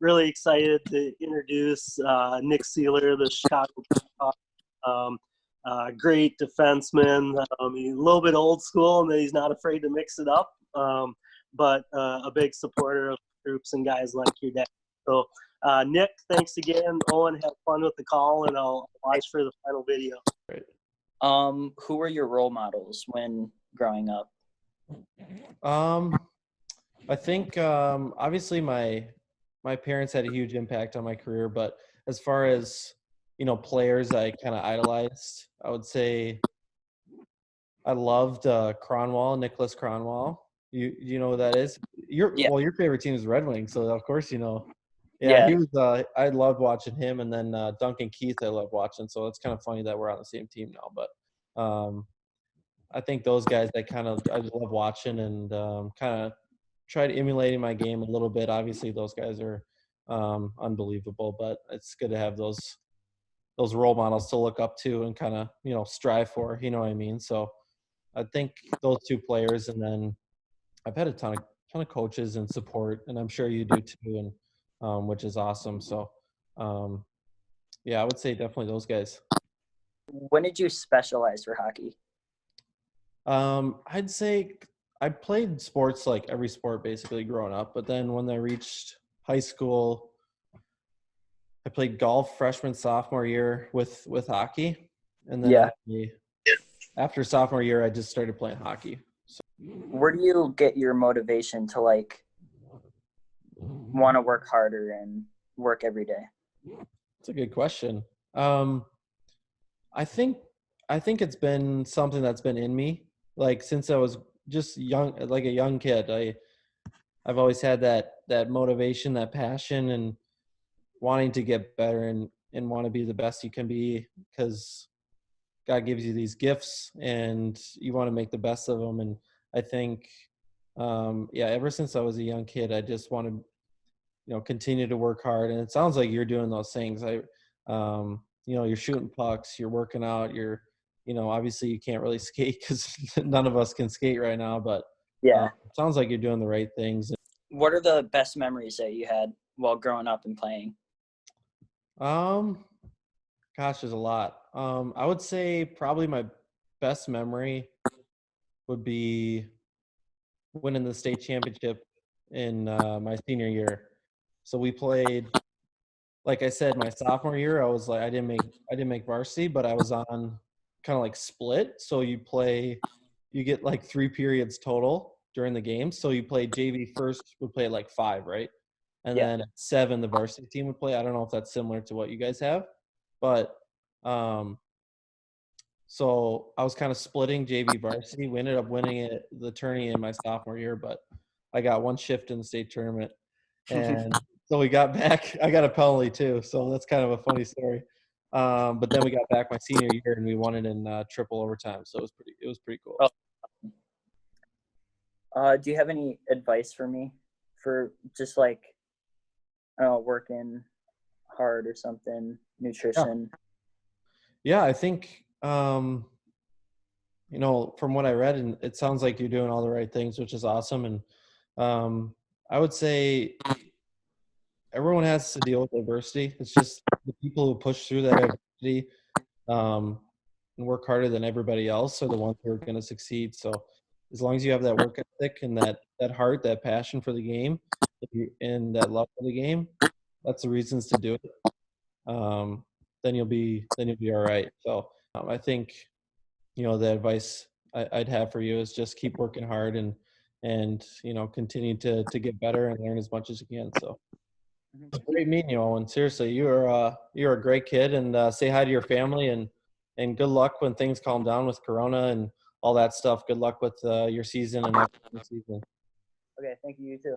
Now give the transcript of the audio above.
really excited to introduce Nick Seeler, the Chicago Blackhawks. Great defenseman. He's a little bit old school, and he's not afraid to mix it up. But a big supporter of troops and guys like your dad. So, Nick, thanks again. Owen, have fun with the call, and I'll watch for the final video. Great. Who were your role models when growing up? I think obviously my parents had a huge impact on my career, but as far as players I kind of idolized, I would say I loved Nicholas Cronwall. You know who that is? Your favorite team is Red Wings, so of course you know. Yeah, he was. I loved watching him, and then Duncan Keith I loved watching. So it's kind of funny that we're on the same team now. But I think those guys I just love watching and kind of tried emulating my game a little bit. Obviously, those guys are unbelievable, but it's good to have those role models to look up to and kind of strive for. You know what I mean? So I think those two players, and then I've had a ton of coaches and support, and I'm sure you do too, and which is awesome. So I would say definitely those guys. When did you specialize for hockey? I'd say I played sports like every sport basically growing up, but then when I reached high school, I played golf freshman, sophomore year with hockey. And then after sophomore year, I just started playing hockey. So. Where do you get your motivation to want to work harder and work every day? That's a good question. I think it's been something that's been in me. Like since I was just young, like a young kid, I've always had that motivation, that passion, and wanting to get better and want to be the best you can be, because God gives you these gifts and you want to make the best of them. And I think, ever since I was a young kid, I just want to, continue to work hard. And it sounds like you're doing those things. You're shooting pucks, you're working out, you're, obviously you can't really skate because none of us can skate right now, but it sounds like you're doing the right things. What are the best memories that you had while growing up and playing? Gosh, there's a lot. I would say probably my best memory would be winning the state championship in my senior year. So we played, like I said, my sophomore year, I didn't make varsity, but I was on kind of like split. So you get like 3 periods total during the game. So you play JV first, would play like 5, right? And then at 7, the varsity team would play. I don't know if that's similar to what you guys have, but so I was kind of splitting JV varsity. We ended up winning the tourney in my sophomore year, but I got one shift in the state tournament. And so we got back. I got a penalty too, so that's kind of a funny story. But then we got back my senior year and we won it in triple overtime. So it was pretty cool. Do you have any advice for me for just working hard or something, nutrition? Yeah, I think from what I read, and it sounds like you're doing all the right things, which is awesome. And I would say everyone has to deal with adversity. It's just the people who push through that adversity and work harder than everybody else are the ones who are going to succeed. So as long as you have that work ethic and that heart, that passion for the game, and that love for the game, that's the reasons to do it. Then you'll be all right. So I think, the advice I'd have for you is just keep working hard and continue to get better and learn as much as you can. So it's great meeting you, Owen. Seriously, you're a great kid, and say hi to your family and good luck when things calm down with Corona and all that stuff. Good luck with your season and next season. Okay, thank you. You too.